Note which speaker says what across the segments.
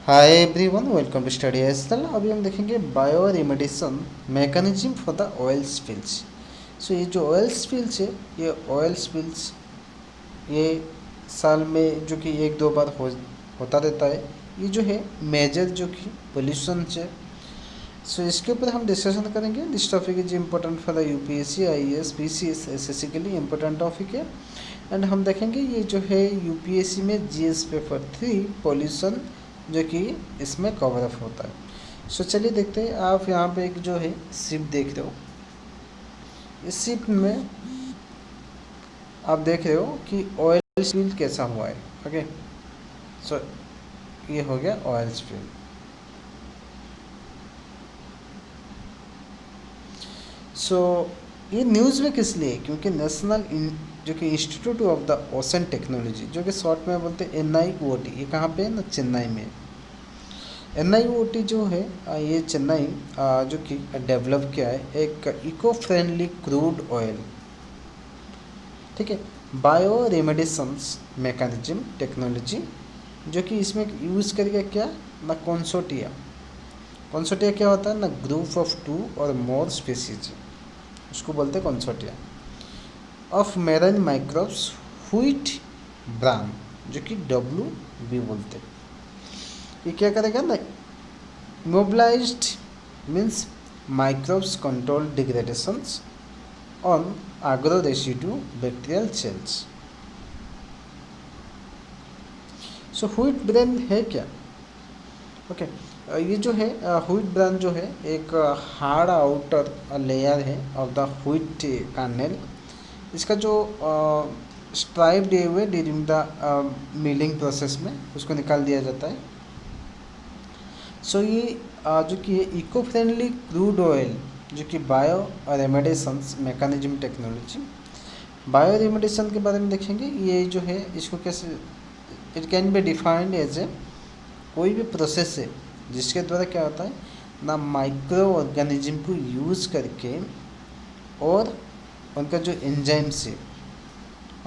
Speaker 1: Hi everyone, welcome to study SL. अभी हम देखेंगे bioremediation mechanism for the oil spills. So ये जो ऑयल स्पिल्स है, ये ऑयल स्पिल्स ये साल में जो कि एक दो बार होता रहता है। ये जो है मेजर जो कि पोल्यूशन है। सो इसके ऊपर हम डिस्कशन करेंगे। This topic is important for the UPSC, IAS, PCS, SSC के लिए इम्पोर्टेंट टॉपिक है। एंड हम देखेंगे ये जो है यूपीएससी में जीएस पेपर 3 पॉल्यूशन जो कि इसमें कवर अप होता है। सो चलिए देखते हैं। आप यहाँ पे एक जो है शिप देख रहे हो। इस शिप में आप देख रहे हो कि ऑयल स्पिल कैसा हुआ है। ओके, सो ये हो गया ऑयल स्पिल। सो ये न्यूज़ में किस लिए? क्योंकि जो कि institute of the ocean technology, जो कि शॉर्ट में बोलते हैं NIOT, ये कहाँ पे है ना, चेन्नई में। NIOT जो है ये चेन्नई जो कि डेवलप किया है एक इको फ्रेंडली क्रूड ऑयल, ठीक है, बायो रेमेडिएशंस मैकेनिज्म टेक्नोलॉजी, जो कि इसमें यूज़ करके क्या ना, कंसोर्टिया। कंसोर्टिया क्या होता है ना, ग्रुप ऑफ 2 और मोर स्पीसीज, उसको बोलते हैं consortia of marine microbes wheat Bram, जो कि WB बोलते हैं। ये क्या करेगा ना, mobilised means microbes control डिग्रेडेशंस on agro residue bacterial cells. So wheat brain है क्या? ओके, ये जो है व्हीट ब्रेन जो है एक हार्ड आउटर लेयर है ऑफ द व्हीट कर्नेल। इसका जो स्ट्राइप दिए हुए ड्यूरिंग द मिलिंग प्रोसेस में उसको निकाल दिया जाता है। सो ये जो कि ये इको फ्रेंडली क्रूड ऑयल, जो कि bioremediations mechanism technology, bioremediation के बारे में देखेंगे। ये जो है इसको कैसे, it can be defined as a कोई भी प्रोसेस है जिसके द्वारा क्या होता है ना, माइक्रो ऑर्गेनिज्म को यूज़ करके और उनका जो एंजाइम्स है,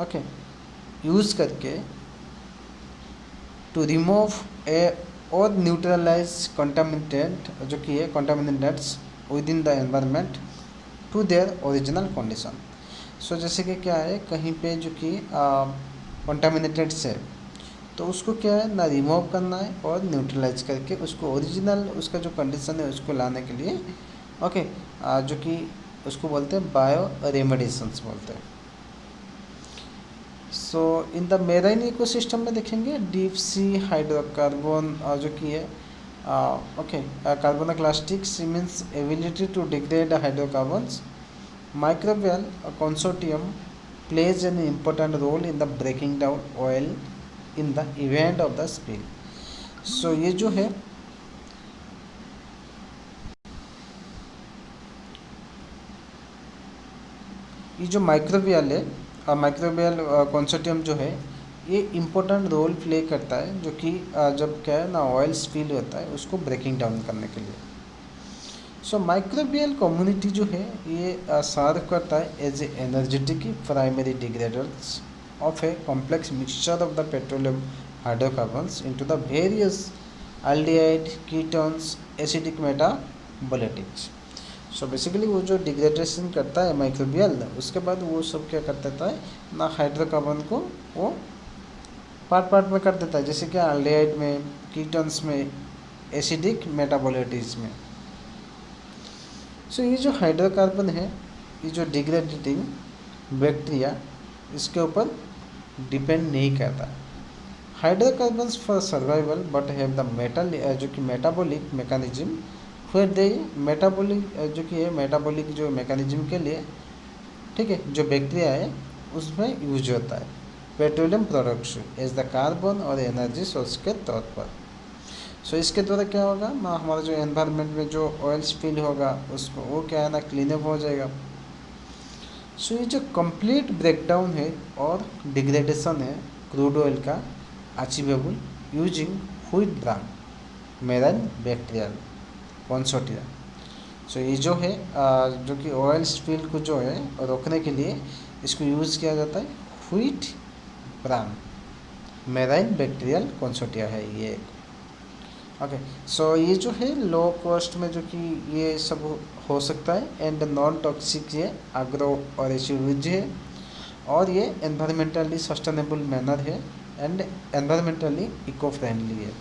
Speaker 1: ओके, यूज़ करके टू रिमूव ए और न्यूट्रलाइज कंटामिनेंट, जो कि है contaminants within the environment to their original condition. So जैसे कि क्या है, कहीं पे जो कि कंटामिनेटेड्स है तो उसको क्या है ना, रिमूव करना है और न्यूट्रलाइज करके उसको ओरिजिनल उसका जो कंडीशन है उसको लाने के लिए, ओके, जो कि उसको बोलते हैं बायो रेमेडिएशंस बोलते हैं। So in the marine ecosystem में देखेंगे डीप सी हाइड्रोकार्बन जो कि है okay, carbonoclastics means ability to degrade hydrocarbons. Microbial consortium plays an important role in the breaking down oil in the event of the spill. So ये जो है ये जो माइक्रोबियल है, माइक्रोबियल कंसोर्टियम जो है ये इम्पोर्टेंट रोल प्ले करता है, जो कि जब क्या है ना ऑयल स्पिल होता है उसको ब्रेकिंग डाउन करने के लिए। सो माइक्रोबियल कम्युनिटी जो है ये सर्व करता है as a energetic primary degraders of a complex mixture of the petroleum hydrocarbons into the various aldehyde, ketones, acidic metabolites. So basically वो जो डिग्रेडेशन करता है माइक्रोबियल, उसके बाद वो सब क्या कर देता है ना, हाइड्रोकार्बन को वो पार्ट पार्ट में कर देता है, जैसे कि एल्डिहाइड में, कीटोन्स में, एसिडिक मेटाबोलाइट्स में। सो ये जो हाइड्रोकार्बन है, ये जो डिग्रेडिंग बैक्टीरिया, इसके ऊपर डिपेंड नहीं करता। Hydrocarbons for survival but have the metal जो कि मेटाबॉलिक मैकेनिज्म फिर दे मेटाबॉलिक जो कि है मेटाबॉलिक जो मैकेनिज्म के लिए, ठीक है, जो बैक्टीरिया है उसमें यूज होता है petroleum products as the carbon और एनर्जी सोर्स के तौर पर। सो इसके द्वारा क्या होगा ना, हमारा जो एनवायरनमेंट में जो ऑयल स्पिल होगा उसको वो क्या है ना, क्लीन अप हो जाएगा। सो ये जो कंप्लीट ब्रेकडाउन है और डिग्रेडेशन है क्रूड ऑयल का achievable using wheat bran marine bacterial consortia. So ये जो है जो कि ऑयल स्पिल को जो है रोकने के लिए इसको यूज़ किया जाता है wheat bran marine bacterial consortia है ये। ओके, सो ये जो है लो कॉस्ट में जो कि ये सब हो सकता है, एंड नॉन टॉक्सिक ये एग्रो और एसिड है, और ये एनवायरमेंटली सस्टेनेबल मैनर है, एंड एनवायरमेंटली इको फ्रेंडली है।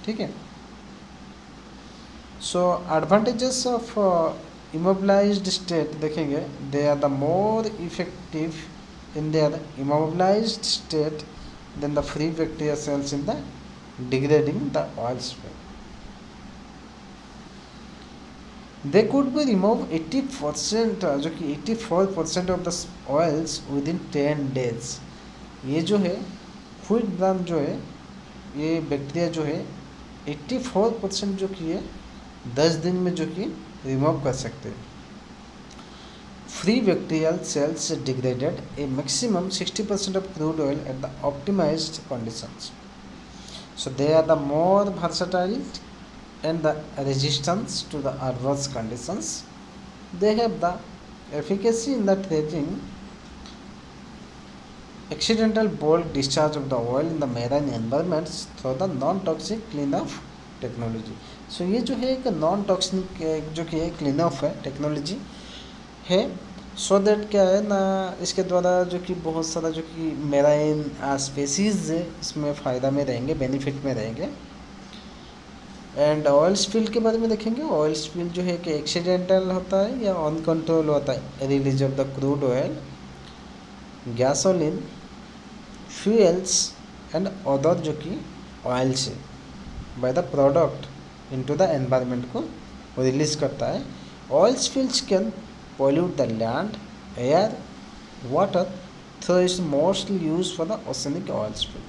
Speaker 1: ठीक है, so advantages of immobilized state देखेंगे, they are the more effective in their immobilized state than the free bacteria cells in the degrading the oil spill. They could be remove 80% जो कि 84% of the oils within 10 days। ये जो है food brand जो है, ये bacteria जो है 84% जो कि है 10 दिन में जो कि रिमूव कर सकते हैं। Free bacterial cells degraded a maximum 60% of crude oil at the optimized conditions. So they are the more versatile and the resistance to the adverse conditions. They have the efficacy in the treating accidental bulk discharge of the oil in the marine environments through the non-toxic cleanup technology. So ये जो है एक non toxic जो कि है cleanup है technology है, so that क्या है ना, इसके द्वारा जो कि बहुत सारा जो कि मेराइन स्पेसीज है इसमें फ़ायदा में रहेंगे, बेनिफिट में रहेंगे। एंड ऑयल स्पिल के बारे में देखेंगे। ऑयल स्पिल जो है कि एक्सीडेंटल होता है या अनकंट्रोल होता है release of the crude oil, gasoline, fuels and other जो कि ऑयल से by the product into the environment को रिलीज करता है। Oil spills can pollute the land, air, water, so it's mostly used for the oceanic oil spill.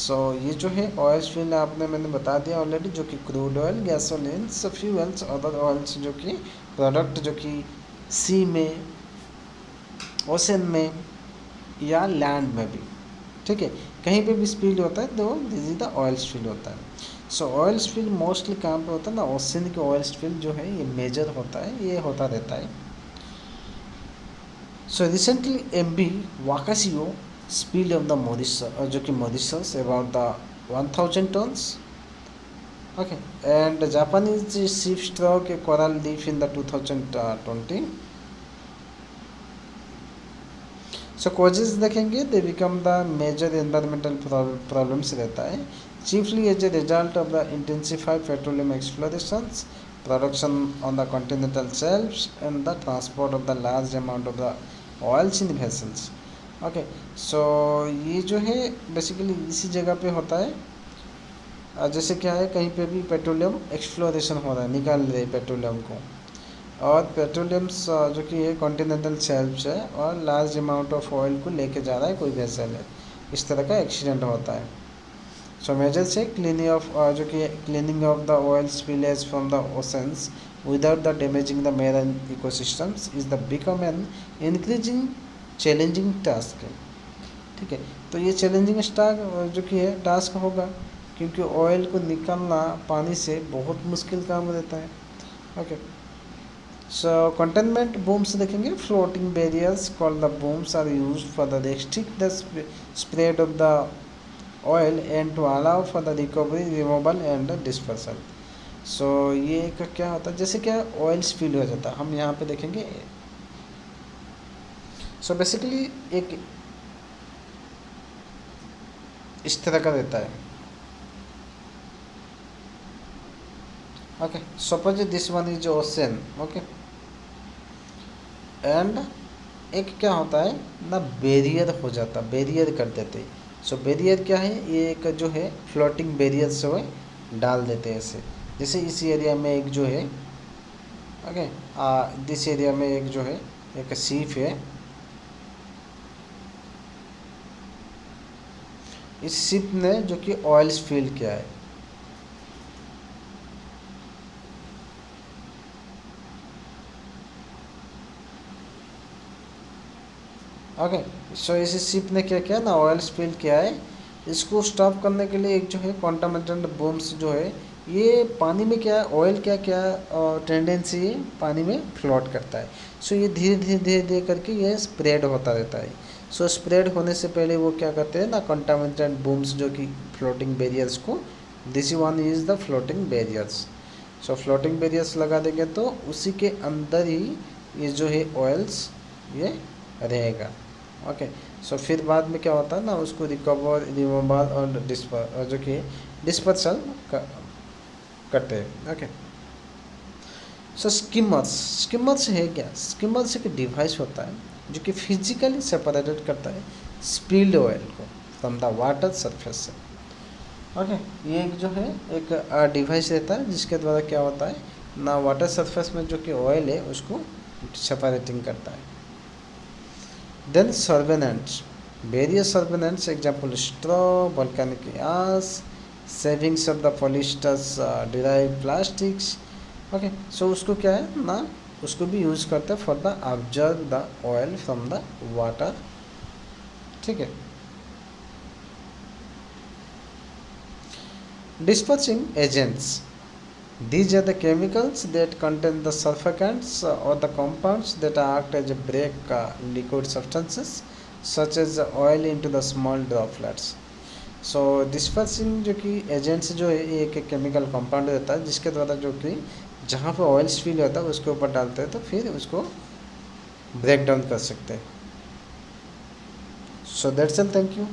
Speaker 1: सो ये जो है oil spill मैंने बता दिया ऑलरेडी, जो कि crude oil, gasoline, fuels, other oils जो कि प्रोडक्ट जो कि सी में, ओशन में या लैंड में भी, ठीक है, कहीं पे भी स्पिल होता है तो this is the oil spill होता है। सो ऑयल स्पिल मोस्टली कहाँ पे होता है ना, ओशन के ऑयल स्पिल जो है ये मेजर होता है, ये होता रहता है। So recently MB Wakasio spilled on the Mauritius, जो कि Mauritius about the 1000 tons. Okay, and the Japanese ship struck a coral reef in the 2020. So causes देखेंगे, they become the major environmental problems रहता है, chiefly as a result of the intensified petroleum explorations, production on the continental shelves, and the transport of the large amount of the oils in vessels. Okay, so ये जो है basically इसी जगह पे होता है, जैसे क्या है कहीं पे भी पेट्रोलियम एक्सप्लोरेशन हो रहा है, निकाल रहे पेट्रोलियम को, और पेट्रोलियम्स जो कि ये कॉन्टिनेंटल शेल्फ्स है और लार्ज अमाउंट ऑफ ऑयल को लेके जा रहा है कोई वेसल है, इस तरह का एक्सीडेंट होता है। सो मेजर से क्लीनिंग ऑफ जो कि cleaning of the oil spillage from the oceans without the damaging the marine ecosystems is the become an increasing challenging task है। ठीक है, तो ये चैलेंजिंग जो कि है टास्क होगा, क्योंकि ऑयल को निकालना पानी से बहुत मुश्किल काम रहता है। ओके, सो कंटेनमेंट बूम्स देखेंगे। Floating barriers called the booms are used for the restrict the spread of the oil and to allow for the recovery, removal and dispersal. So ये एक क्या होता है, जैसे क्या ऑयल स्पिल हो जाता है, हम यहाँ पे देखेंगे। सो बेसिकली एक इस तरह का रहता है। Okay, suppose this one is ocean, okay, and एक क्या होता है ना, बैरियर हो जाता, बैरियर कर देते हैं। सो बैरियर क्या है, ये एक जो है फ्लोटिंग बैरियर से वो डाल देते हैं ऐसे, जैसे इस एरिया में एक जो है, ओके, दिस एरिया में एक जो है एक सीप है, इस शिप ने जो कि ऑयल स्पिल किया है, ओके, सो इस शिप ने क्या किया ना, ऑयल स्पिल किया है। इसको स्टॉप करने के लिए एक जो है कॉन्टामिनेटेड बम्स जो है, ये पानी में क्या ऑयल क्या क्या टेंडेंसी है, पानी में फ्लोट करता है। सो ये धीरे धीरे धीरे धीरे करके ये स्प्रेड होता रहता है। स्प्रेड होने से पहले वो क्या करते हैं ना, कंटामिनेटेड बूम्स जो कि फ्लोटिंग बैरियर्स को this one is the floating barriers. So floating barriers लगा देंगे तो उसी के अंदर ही ये जो है ऑयल्स ये रहेगा। ओके। सो फिर बाद में क्या होता है ना, उसको रिकवर, रिमूवल और जो कि डिस्पर्सल करते हैं। ओके। सो स्किमर्स है क्या? स्किमर्स एक डिवाइस होता है जो कि फिजिकली सेपरेटेड करता है स्पिल्ड ऑयल को फ्रॉम द वाटर सरफेस से। ओके। ये एक जो है एक डिवाइस रहता है जिसके द्वारा क्या होता है ना, वाटर सरफेस में जो कि ऑयल है उसको सेपरेटिंग करता है। Then sorbents, various sorbents, example straw, volcanic ash, shavings of the polyesters derive plastics. Okay. So उसको क्या है ना, उसको भी यूज़ करते हैं for the observe the oil from the water. ठीक है। Dispersing agents, these are the chemicals that contain the surfactants or the compounds that act as a break liquid substances such as the oil into the small droplets. So dispersing जो कि agents जो है ये एक chemical compound रहता है जिसके द्वारा जो कि जहाँ पर ऑयल स्पिल होता है उसके ऊपर डालते हैं तो फिर उसको ब्रेक डाउन कर सकते हैं। So that's all, thank you.